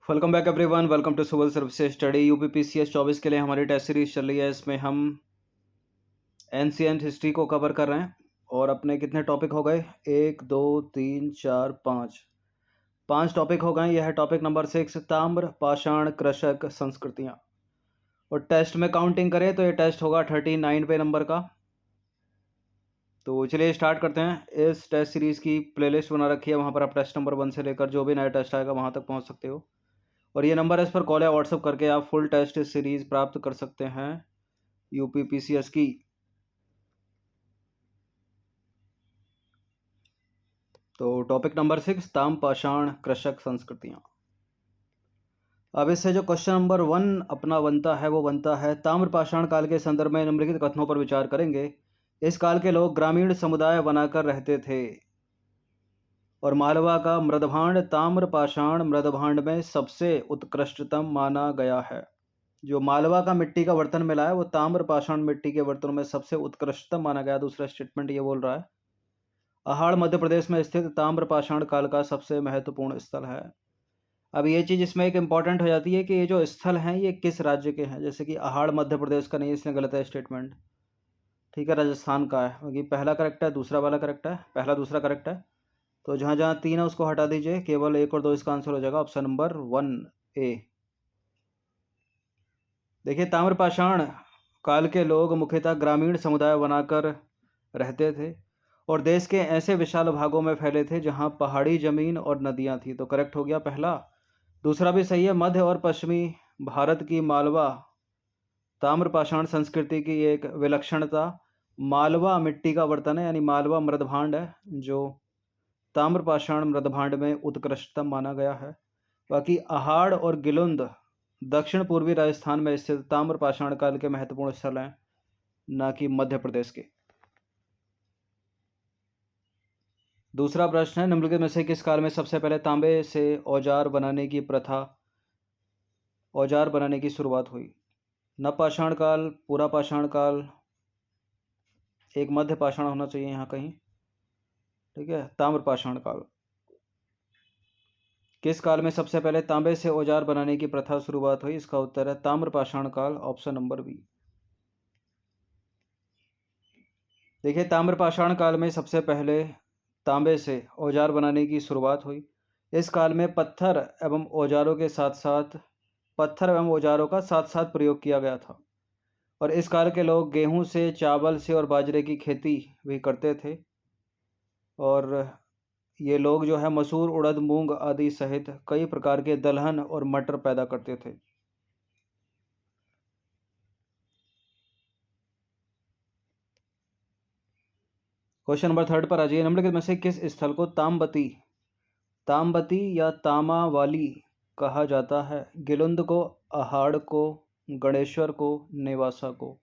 Welcome back everyone. Welcome to civil services study UPPCS 24 के लिए हमारी टेस्ट सीरीज चल रही है। इसमें हम एंशिएंट हिस्ट्री को कवर कर रहे हैं और अपने कितने टॉपिक हो गए? 1 2 3 4 5 टॉपिक हो गए। यह है टॉपिक नंबर 6, ताम्र पाषाण कृषक संस्कृतियाँ। और टेस्ट में काउंटिंग करें तो ये टेस्ट होगा 39 पे नंबर का। तो चलिए स्टार्ट करते हैं। इस टेस्ट सीरीज़ की प्लेलिस्ट बना रखी है, वहाँ पर आप टेस्ट नंबर 1 से लेकर जो भी नया टेस्ट आएगा वहाँ तक पहुँच सकते हो। और ये नंबर है, इस पर कॉल या व्हाट्सअप करके आप फुल टेस्ट सीरीज प्राप्त कर सकते हैं यूपीपीसीएस की। तो टॉपिक नंबर 6, ताम्र पाषाण कृषक संस्कृतियाँ। अब इससे जो क्वेश्चन नंबर 1 अपना बनता है वो बनता है, ताम्र पाषाण काल के संदर्भ में निम्नलिखित कथनों पर विचार करेंगे। इस काल के लोग ग्रामीण समुदाय बनाकर रहते थे और मालवा का मृदभांड ताम्र पाषाण मृदभांड में सबसे उत्कृष्टतम माना गया है। जो मालवा का मिट्टी का बर्तन मिला है वो ताम्र पाषाण मिट्टी के बर्तनों में सबसे उत्कृष्टतम माना गया। दूसरा स्टेटमेंट ये बोल रहा है, अहाड़ मध्य प्रदेश में स्थित ताम्र पाषाण काल का सबसे महत्वपूर्ण स्थल है। अब ये चीज़ इसमें एक इम्पॉर्टेंट हो जाती है कि ये जो स्थल हैं ये किस राज्य के हैं। जैसे कि अहाड़ मध्य प्रदेश का नहीं, इसने गलत है स्टेटमेंट। ठीक है, राजस्थान का है, क्योंकि पहला करेक्ट है, दूसरा वाला करेक्ट है, पहला दूसरा करेक्ट है। तो जहाँ जहाँ 3 है उसको हटा दीजिए, केवल 1 और 2 इसका आंसर हो जाएगा। Option number 1A। देखिए, ताम्रपाषाण काल के लोग मुख्यतः ग्रामीण समुदाय बनाकर रहते थे और देश के ऐसे विशाल भागों में फैले थे जहां पहाड़ी जमीन और नदियां थी। तो करेक्ट हो गया पहला। दूसरा भी सही है, मध्य और पश्चिमी भारत की मालवा ताम्रपाषाण संस्कृति की एक विलक्षणता मालवा मिट्टी का बर्तन है, यानी मालवा मृदभांड है जो ताम्रपाषाण मृदभांड में उत्कृष्टतम माना गया है। बाकी अहाड़ और गिलुंद दक्षिण पूर्वी राजस्थान में स्थित ताम्र पाषाण काल के महत्वपूर्ण स्थल हैं, न कि मध्य प्रदेश के। दूसरा प्रश्न है, निम्नलिखित में से किस काल में सबसे पहले तांबे से औजार बनाने की शुरुआत हुई? नवपाषाण काल, पूरा पाषाण काल, एक मध्य पाषाण होना चाहिए यहाँ कहीं। ठीक है, ताम्र पाषाण काल। किस काल में सबसे पहले तांबे से औजार बनाने की प्रथा शुरुआत हुई? इसका उत्तर है ताम्र पाषाण काल, ऑप्शन नंबर बी। देखिए, ताम्र पाषाण काल में सबसे पहले तांबे से औजार बनाने की शुरुआत हुई। इस काल में पत्थर एवं औजारों का साथ साथ प्रयोग किया गया था और इस काल के लोग गेहूं से, चावल से और बाजरे की खेती भी करते थे। और ये लोग जो है मसूर, उड़द, मूंग आदि सहित कई प्रकार के दलहन और मटर पैदा करते थे। क्वेश्चन नंबर 3 पर आ जाइए। निम्नलिखित में से किस स्थल को ताम्बती या तामावाली कहा जाता है? गिलुंद को, अहाड़ को, गणेश्वर को, नेवासा को?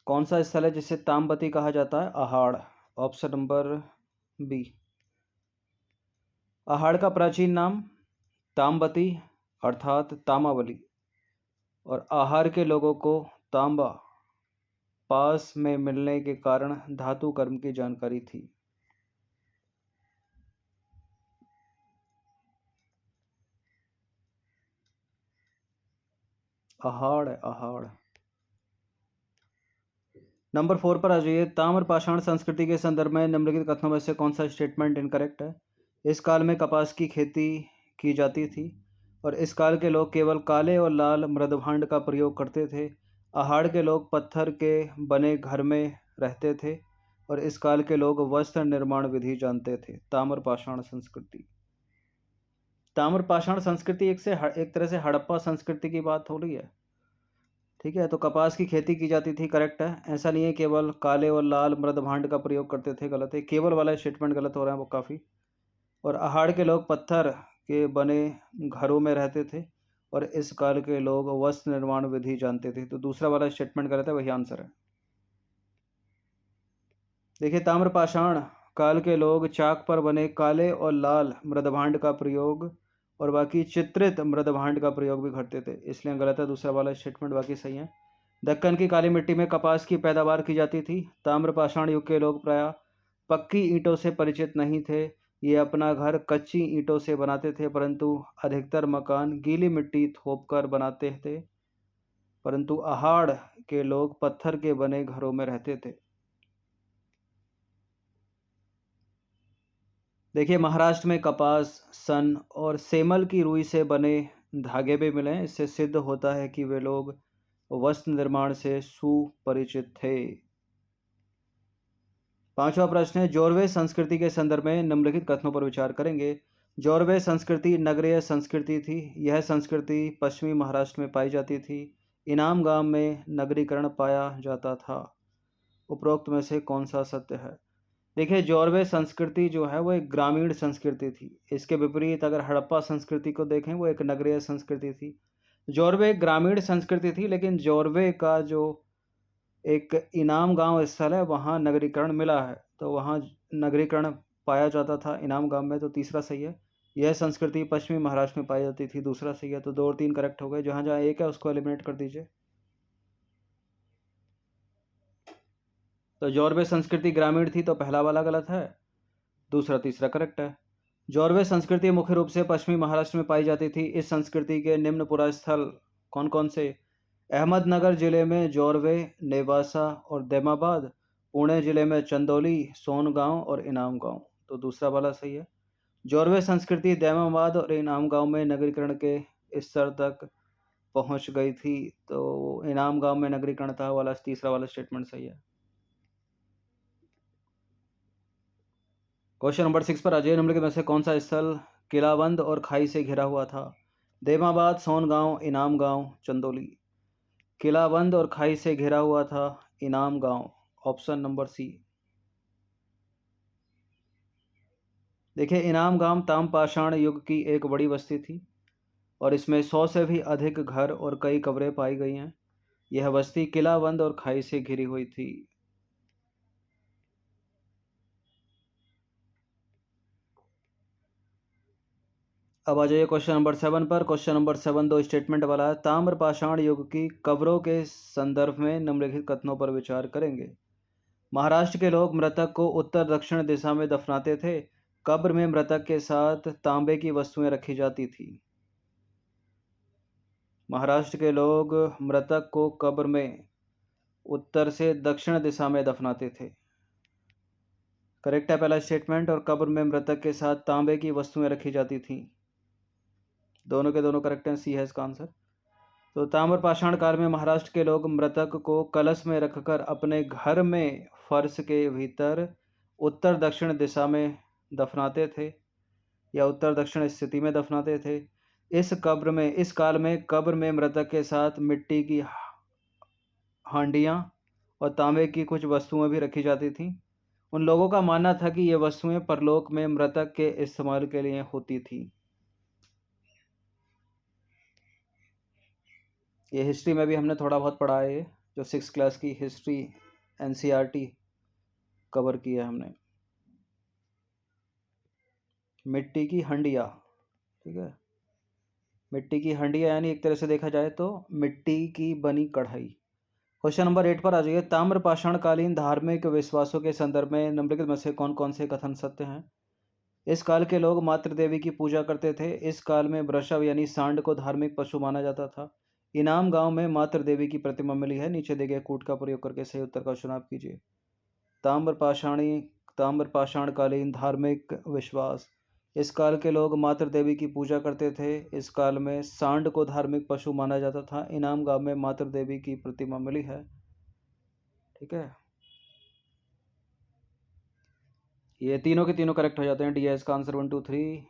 कौन सा स्थल है जिसे ताम्बती कहा जाता है? Ahar, option number B. Ahar का प्राचीन नाम ताम्बती अर्थात तामावली और आहार के लोगों को तांबा पास में मिलने के कारण धातु कर्म की जानकारी थी। अहाड़। नंबर 4 पर आ जाइए। ताम्र पाषाण संस्कृति के संदर्भ में निम्नलिखित कथनों में से कौन सा स्टेटमेंट इनकरेक्ट है? इस काल में कपास की खेती की जाती थी और इस काल के लोग केवल काले और लाल मृदभांड का प्रयोग करते थे। अहाड़ के लोग पत्थर के बने घर में रहते थे और इस काल के लोग वस्त्र निर्माण विधि जानते थे। ताम्र पाषाण संस्कृति एक तरह से हड़प्पा संस्कृति की बात हो रही है। ठीक है, तो कपास की खेती की जाती थी, करेक्ट है। ऐसा नहीं है केवल काले और लाल मृदभांड का प्रयोग करते थे, गलत है। केवल वाला स्टेटमेंट गलत हो रहा है वो काफ़ी। और अहाड़ के लोग पत्थर के बने घरों में रहते थे और इस काल के लोग वस्त्र निर्माण विधि जानते थे। तो दूसरा वाला स्टेटमेंट गलत है, वही आंसर है। देखिए, ताम्रपाषाण काल के लोग चाक पर बने काले और लाल मृदभांड का प्रयोग और बाकी चित्रित मृदभांड का प्रयोग भी करते थे, इसलिए गलत है दूसरा वाला स्टेटमेंट, बाकी सही है। दक्कन की काली मिट्टी में कपास की पैदावार की जाती थी। ताम्रपाषाण युग के लोग प्रायः पक्की ईंटों से परिचित नहीं थे। ये अपना घर कच्ची ईंटों से बनाते थे, परंतु अधिकतर मकान गीली मिट्टी थोपकर बनाते थे। परंतु अहाड़ के लोग पत्थर के बने घरों में रहते थे। देखिए, महाराष्ट्र में कपास, सन और सेमल की रुई से बने धागे भी मिले हैं। इससे सिद्ध होता है कि वे लोग वस्त्र निर्माण से सुपरिचित थे। पांचवा प्रश्न है, जौरवे संस्कृति के संदर्भ में निम्नलिखित कथनों पर विचार करेंगे। जौरवे संस्कृति नगरीय संस्कृति थी। यह संस्कृति पश्चिमी महाराष्ट्र में पाई जाती थी। इनाम गांव में नगरीकरण पाया जाता था। उपरोक्त में से कौन सा सत्य है? देखिए, जौरवे संस्कृति जो है वो एक ग्रामीण संस्कृति थी। इसके विपरीत अगर हड़प्पा संस्कृति को देखें, वो एक नगरीय संस्कृति थी। जौरवे एक ग्रामीण संस्कृति थी, लेकिन जौरवे का जो एक इनाम गांव स्थल है वहाँ नगरीकरण मिला है, तो वहाँ नगरीकरण पाया जाता था इनाम गांव में, तो तीसरा सही है। यह संस्कृति पश्चिमी महाराष्ट्र में पाई जाती थी, दूसरा सही है। तो 2 और 3 करेक्ट हो गए। जहाँ जहाँ एक है उसको एलिमिनेट कर दीजिए। तो जौरवे संस्कृति ग्रामीण थी, तो पहला वाला गलत है, दूसरा तीसरा करेक्ट है। जौरवे संस्कृति मुख्य रूप से पश्चिमी महाराष्ट्र में पाई जाती थी। इस संस्कृति के निम्न पुरास्थल कौन कौन से? अहमदनगर जिले में जौरवे, नेवासा और देमाबाद। पुणे जिले में चंदौली, सोनगांव और इनाम गांव। तो दूसरा वाला सही है। जौरवे संस्कृति देमाबाद और इनाम गांव में नगरीकरण के स्तर तक पहुंच गई थी, तो इनाम गांव में नगरीकरण था वाला तीसरा वाला स्टेटमेंट सही है। क्वेश्चन नंबर 6 पर अजय निम्नलिखित में से कौन सा स्थल किलाबंद और खाई से घिरा हुआ था? देमाबाद, सोनगांव, इनाम गांव, चंदौली। किलाबंद और खाई से घिरा हुआ था Inamgaon. Option number C. देखिए, इनाम गांव ताम्रपाषाण युग की एक बड़ी बस्ती थी और इसमें 100 से भी अधिक घर और कई कब्रें पाई गई हैं। यह बस्ती किलाबंद और खाई से घिरी हुई थी। अब आ जाइए क्वेश्चन नंबर 7 पर। क्वेश्चन नंबर 7 दो स्टेटमेंट वाला है। ताम्रपाषाण युग की कब्रों के संदर्भ में निम्नलिखित कथनों पर विचार करेंगे। महाराष्ट्र के लोग मृतक को उत्तर दक्षिण दिशा में दफनाते थे। कब्र में मृतक के साथ तांबे की वस्तुएं रखी जाती थी। महाराष्ट्र के लोग मृतक को कब्र में उत्तर से दक्षिण दिशा में दफनाते थे। करेक्ट है पहला स्टेटमेंट। और कब्र में मृतक के साथ तांबे की वस्तुएं रखी जाती थी, दोनों के दोनों करेक्ट हैं। सी है इसका आंसर। तो ताम्रपाषाण काल में महाराष्ट्र के लोग मृतक को कलश में रखकर अपने घर में फर्श के भीतर उत्तर दक्षिण दिशा में दफनाते थे या उत्तर दक्षिण स्थिति में दफनाते थे। इस काल में कब्र में मृतक के साथ मिट्टी की हांडियां और तांबे की कुछ वस्तुएं भी रखी जाती थीं। उन लोगों का मानना था कि ये वस्तुएं परलोक में मृतक के इस्तेमाल के लिए होती थी। ये हिस्ट्री में भी हमने थोड़ा बहुत पढ़ा है, ये जो 6 क्लास की हिस्ट्री एनसीईआरटी कवर किया है हमने। मिट्टी की हंडिया, ठीक है, मिट्टी की हंडिया यानी एक तरह से देखा जाए तो मिट्टी की बनी कढ़ाई। क्वेश्चन नंबर 8 पर आ जाइए। ताम्रपाषाण कालीन धार्मिक विश्वासों के संदर्भ में निम्नलिखित में से कौन कौन से कथन सत्य हैं? इस काल के लोग मातृ देवी की पूजा करते थे। इस काल में वृषभ यानी सांड को धार्मिक पशु माना जाता था। इनाम गांव में मातृ देवी की प्रतिमा मिली है। नीचे दिए गए कूट का प्रयोग करके सही उत्तर का चुनाव कीजिए। ताम्रपाषाणकालीन धार्मिक विश्वास। इस काल के लोग मातृ देवी की पूजा करते थे। इस काल में सांड को धार्मिक पशु माना जाता था। इनाम गांव में मातृ देवी की प्रतिमा मिली है। ठीक है, ये तीनों के तीनों करेक्ट हो जाते हैं। डी है इसका आंसर 1 2 3।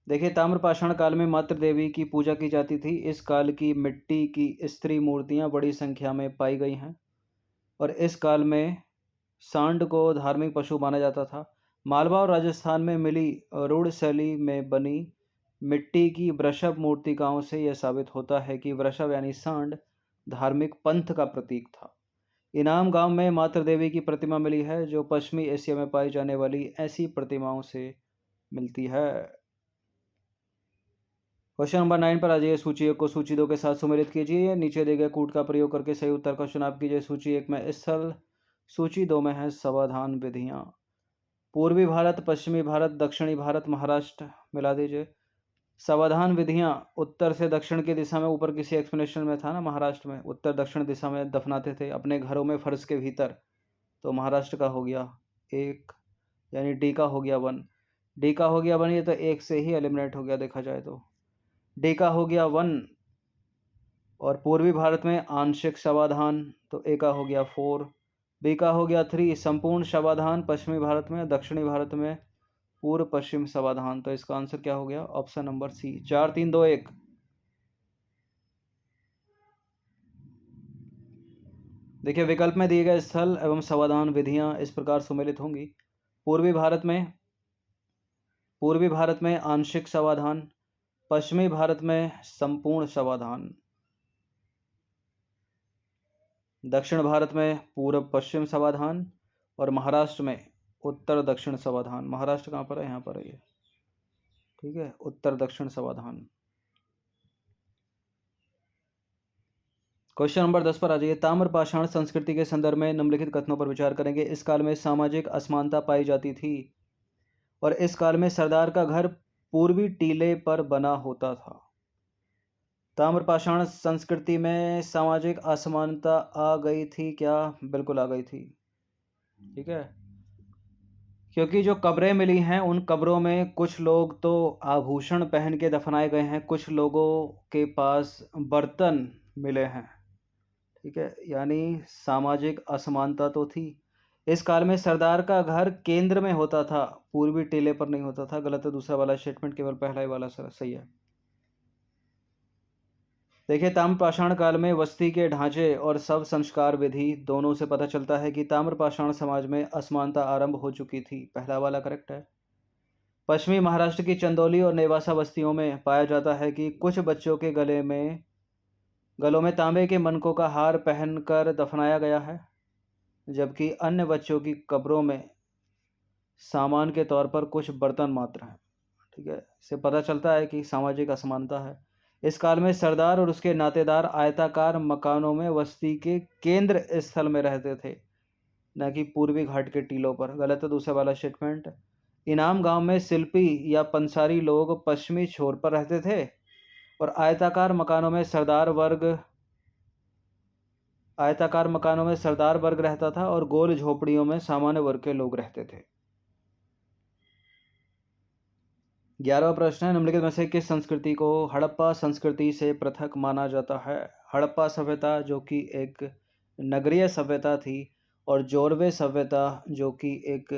देखिए, ताम्रपाषाण काल में मातृ देवी की पूजा की जाती थी। इस काल की मिट्टी की स्त्री मूर्तियां बड़ी संख्या में पाई गई हैं और इस काल में सांड को धार्मिक पशु माना जाता था। मालवा और राजस्थान में मिली रूढ़ शैली में बनी मिट्टी की वृषभ मूर्तिकाओं से यह साबित होता है कि वृषभ यानी सांड धार्मिक पंथ का प्रतीक था। इनाम गांव में मातृ देवी की प्रतिमा मिली है, जो पश्चिमी एशिया में पाई जाने वाली ऐसी प्रतिमाओं से मिलती है। क्वेश्चन नंबर 9 पर आ जाइए। सूची 1 को सूची 2 के साथ सुमेलित कीजिए। नीचे दिए गए कूट का प्रयोग करके सही उत्तर का चुनाव कीजिए। सूची 1 में स्थल, सूची 2 में है समाधान विधियां। पूर्वी भारत, पश्चिमी भारत, दक्षिणी भारत, महाराष्ट्र मिला दीजिए। समाधान विधियां उत्तर से दक्षिण की दिशा में, ऊपर किसी एक्सप्लेनेशन में था ना, महाराष्ट्र में उत्तर दक्षिण दिशा में दफनाते थे अपने घरों में फर्श के भीतर, तो महाराष्ट्र का हो गया एक, यानी डी का हो गया 1। डी का हो गया 1, ये तो एक से ही एलिमिनेट हो गया देखा जाए तो। डी का हो गया 1, और पूर्वी भारत में आंशिक समाधान, तो ए का हो गया 4। बी का हो गया 3, संपूर्ण समाधान पश्चिमी भारत में, दक्षिणी भारत में पूर्व पश्चिम समाधान, तो इसका आंसर क्या हो गया, ऑप्शन नंबर सी। 4 3 2 1। देखिए विकल्प में दिए गए स्थल एवं समाधान विधियां इस प्रकार सुमेलित होंगी। पूर्वी भारत में आंशिक समाधान, पश्चिमी भारत में संपूर्ण समाधान, दक्षिण भारत में पूर्व पश्चिम समाधान, और महाराष्ट्र में उत्तर दक्षिण समाधान। महाराष्ट्र कहाँ पर है, यहाँ पर है ये, ठीक है, उत्तर दक्षिण समाधान। क्वेश्चन नंबर 10 पर आ जाइए। ताम्र पाषाण संस्कृति के संदर्भ में निम्नलिखित कथनों पर विचार करेंगे। इस काल में सामाजिक असमानता पाई जाती थी और इस काल में सरदार का घर पूर्वी टीले पर बना होता था। ताम्रपाषाण संस्कृति में सामाजिक असमानता आ गई थी क्या? बिल्कुल आ गई थी, ठीक है, क्योंकि जो कब्रें मिली हैं उन कब्रों में कुछ लोग तो आभूषण पहन के दफनाए गए हैं, कुछ लोगों के पास बर्तन मिले हैं, ठीक है, यानी सामाजिक असमानता तो थी। इस काल में सरदार का घर केंद्र में होता था, पूर्वी टीले पर नहीं होता था। गलत है दूसरा वाला स्टेटमेंट, केवल पहला ही वाला सही है। देखिए ताम्रपाषाण काल में वस्ती के ढांचे और सब संस्कार विधि दोनों से पता चलता है कि ताम्रपाषाण समाज में असमानता आरंभ हो चुकी थी। पहला वाला करेक्ट है। पश्चिमी महाराष्ट्र की चंदौली और नेवासा बस्तियों में पाया जाता है कि कुछ बच्चों के गलों में तांबे के मनकों का हार पहनकर दफनाया गया है, जबकि अन्य बच्चों की कब्रों में सामान के तौर पर कुछ बर्तन मात्र हैं, ठीक है। इससे पता चलता है कि सामाजिक असमानता है। इस काल में सरदार और उसके नातेदार आयताकार मकानों में वस्ती के केंद्र स्थल में रहते थे, न कि पूर्वी घाट के टीलों पर। गलत है दूसरा वाला स्टेटमेंट। इनाम गांव में शिल्पी या पंसारी लोग पश्चिमी छोर पर रहते थे और आयताकार मकानों में सरदार वर्ग रहता था और गोल झोपड़ियों में सामान्य वर्ग के लोग रहते थे। 11वां प्रश्न है, निम्नलिखित में से किस संस्कृति को हड़प्पा संस्कृति से पृथक माना जाता है? हड़प्पा सभ्यता जो कि एक नगरीय सभ्यता थी और जोरवे सभ्यता जो कि एक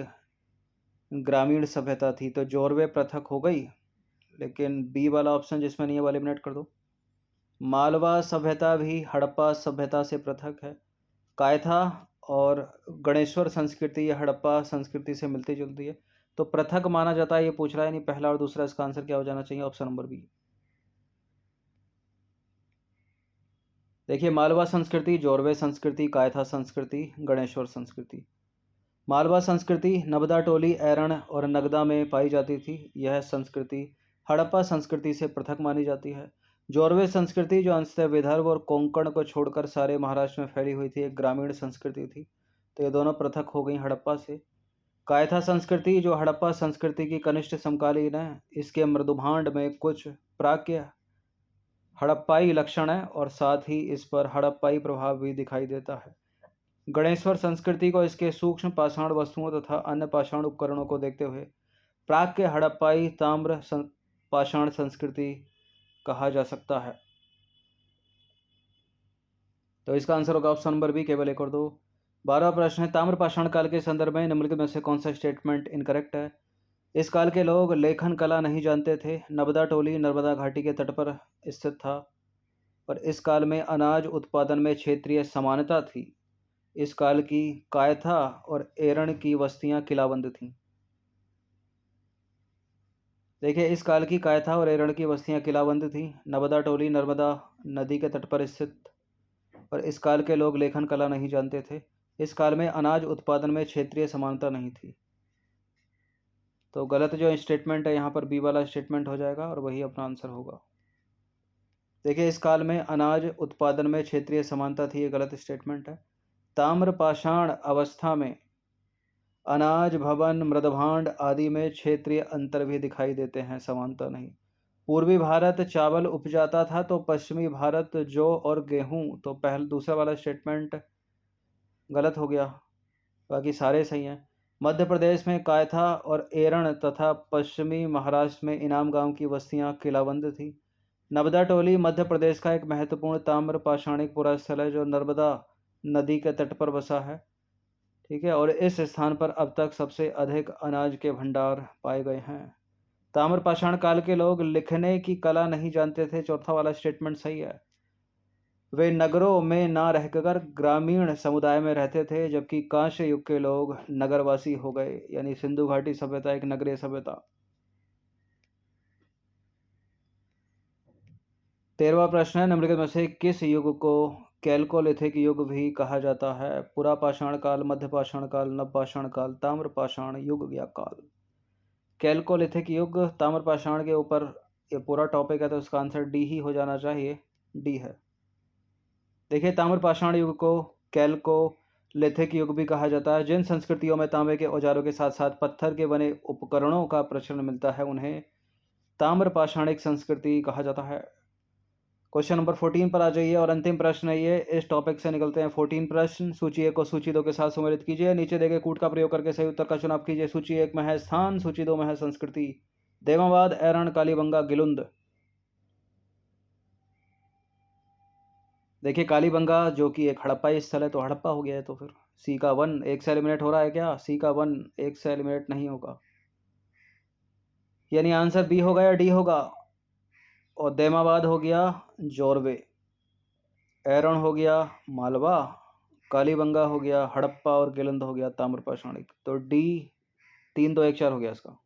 ग्रामीण सभ्यता थी, तो जोरवे पृथक हो गई, लेकिन बी वाला ऑप्शन जिसमें नहीं है वाले एलिमिनेट कर दो। मालवा सभ्यता भी हड़प्पा सभ्यता से पृथक है। कायथा और गणेश्वर संस्कृति या हड़प्पा संस्कृति से मिलती जुलती है, तो पृथक माना जाता है, ये पूछ रहा है, नहीं पहला और दूसरा। इसका आंसर क्या हो जाना चाहिए? Option number B. देखिए मालवा संस्कृति, जोरवे संस्कृति, कायथा संस्कृति, गणेश्वर संस्कृति। मालवा संस्कृति नबदा टोली, ऐरण और नगदा में पाई जाती थी। यह संस्कृति हड़प्पा संस्कृति से पृथक मानी जाती है। जोरवे संस्कृति जो अंशतः विदर्भ और कोंकण को छोड़कर सारे महाराष्ट्र में फैली हुई थी, एक ग्रामीण संस्कृति थी, तो ये दोनों पृथक हो गई हड़प्पा से। कायथा संस्कृति जो हड़प्पा संस्कृति की कनिष्ठ समकालीन है, इसके मृदुभांड में कुछ प्राक्य हड़प्पाई लक्षण है और साथ ही इस पर हड़प्पाई प्रभाव भी दिखाई देता है। गणेश्वर संस्कृति को इसके सूक्ष्म पाषाण वस्तुओं तथा अन्य पाषाण उपकरणों को देखते हुए प्राक्य हड़प्पाई ताम्र पाषाण संस्कृति कहा जा सकता है। तो इसका आंसर होगा ऑप्शन नंबर बी, केवल 1 और 2। 12वां प्रश्न है, ताम्रपाषाण काल के संदर्भ में निम्नलिखित में से कौन सा स्टेटमेंट इनकरेक्ट है? इस काल के लोग लेखन कला नहीं जानते थे। नर्मदा टोली नर्मदा घाटी के तट पर स्थित था और इस काल में अनाज उत्पादन में क्षेत्रीय समानता थी। इस काल की कायथा और एरण की बस्तियां किलाबंद थीं। देखिए इस काल की कायथा और एरण की बस्तियां किलाबंद थीं। नर्मदा टोली नर्मदा नदी के तट पर स्थित, और इस काल के लोग लेखन कला नहीं जानते थे। इस काल में अनाज उत्पादन में क्षेत्रीय समानता नहीं थी। तो गलत जो स्टेटमेंट है यहाँ पर बी वाला स्टेटमेंट हो जाएगा और वही अपना आंसर होगा। देखिए इस काल में अनाज उत्पादन में क्षेत्रीय समानता थी, ये गलत स्टेटमेंट है। ताम्रपाषाण अवस्था में अनाज, भवन, मृदभांड आदि में क्षेत्रीय अंतर भी दिखाई देते हैं, समानता नहीं। पूर्वी भारत चावल उपजाता था तो पश्चिमी भारत जौ और गेहूं। तो दूसरा वाला स्टेटमेंट गलत हो गया, बाकी सारे सही हैं। मध्य प्रदेश में कायथा और एरण तथा पश्चिमी महाराष्ट्र में इनाम गांव की बस्तियां किलाबंद थी। नर्मदा टोली मध्य प्रदेश का एक महत्वपूर्ण ताम्र पाषाणिक पुरास्थल है जो नर्मदा नदी के तट पर बसा है। ठीक है, और इस स्थान पर अब तक सबसे अधिक अनाज के भंडार पाए गए हैं। ताम्र पाषाण काल के लोग लिखने की कला नहीं जानते थे, चौथा वाला स्टेटमेंट सही है। वे नगरों में ना रहकर ग्रामीण समुदाय में रहते थे, जबकि कांस्य युग के लोग नगरवासी हो गए, यानी सिंधु घाटी सभ्यता एक नगरीय सभ्यता। 13वां प्रश्न है, निम्नलिखित में से किस युग को कैल्कोलिथिक युग भी कहा जाता है? पुरा पाषाण काल, मध्य पाषाण काल, नव पाषाण काल, ताम्र पाषाण युग या काल? कैल्कोलिथिक युग ताम्र पाषाण के ऊपर ये पूरा टॉपिक है, तो इसका आंसर डी ही हो जाना चाहिए, डी है। देखिए, ताम्र पाषाण युग को कैल्कोलिथिक युग भी कहा जाता है। जिन संस्कृतियों में तांबे के औजारों के साथ साथ पत्थर के बने उपकरणों का प्रचलन मिलता है उन्हें ताम्र पाषाणिक संस्कृति कहा जाता है। क्वेश्चन नंबर 14 पर आ जाइए और अंतिम प्रश्न है ये, इस टॉपिक से निकलते हैं 14 प्रश्न। सूची 1 को सूची 2 के साथ सुमेलित कीजिए। नीचे देखे कूट का प्रयोग करके सही उत्तर का चुनाव कीजिए। सूची 1 में है स्थान, सूची 2 में है संस्कृति। देवाबाद, एरण, कालीबंगा, गिलुंद। देखिए, कालीबंगा जो कि एक हड़प्पा स्थल है, तो हड़प्पा हो गया है, तो फिर सी का 1 1 से एलिमिनेट हो रहा है क्या? सी का 1 1 से एलिमिनेट नहीं होगा, यानी आंसर बी होगा या डी होगा? और देमाबाद हो गया जोरवे, एरण हो गया मालवा, कालीबंगा हो गया हड़प्पा और गिलंद हो गया ताम्र पाषाणिक। तो डी 3 2 1 4 हो गया इसका।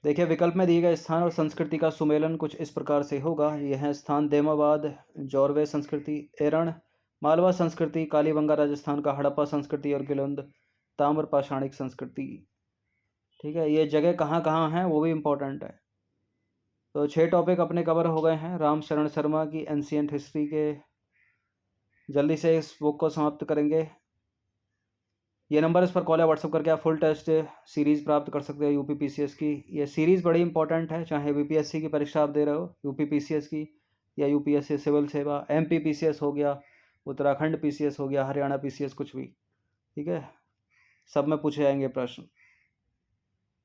देखिए, विकल्प में दिए गए स्थान और संस्कृति का सुमेलन कुछ इस प्रकार से होगा। यह है स्थान देमाबाद जोरवे संस्कृति, एरण मालवा संस्कृति, कालीबंगा राजस्थान का हड़प्पा संस्कृति और गिलंद ताम्र पाषाणिक संस्कृति। ठीक है, ये जगह कहाँ कहाँ हैं वो भी इम्पोर्टेंट है। तो 6 टॉपिक अपने कवर हो गए हैं राम शरण शर्मा की एंशिएंट हिस्ट्री के। जल्दी से इस बुक को समाप्त करेंगे। ये नंबर इस पर कॉल या व्हाट्सअप करके आप फुल टेस्ट सीरीज़ प्राप्त कर सकते हो यूपीपीसीएस की। ये सीरीज़ बड़ी इंपॉर्टेंट है, चाहे बीपीएससी की परीक्षा आप दे रहे हो यूपीपीसीएस की या यूपीएससी सिविल सेवा, एमपीपीसीएस हो गया, उत्तराखंड पीसीएस हो गया, हरियाणा पीसीएस, कुछ भी। ठीक है, सब में पूछे जाएंगे प्रश्न।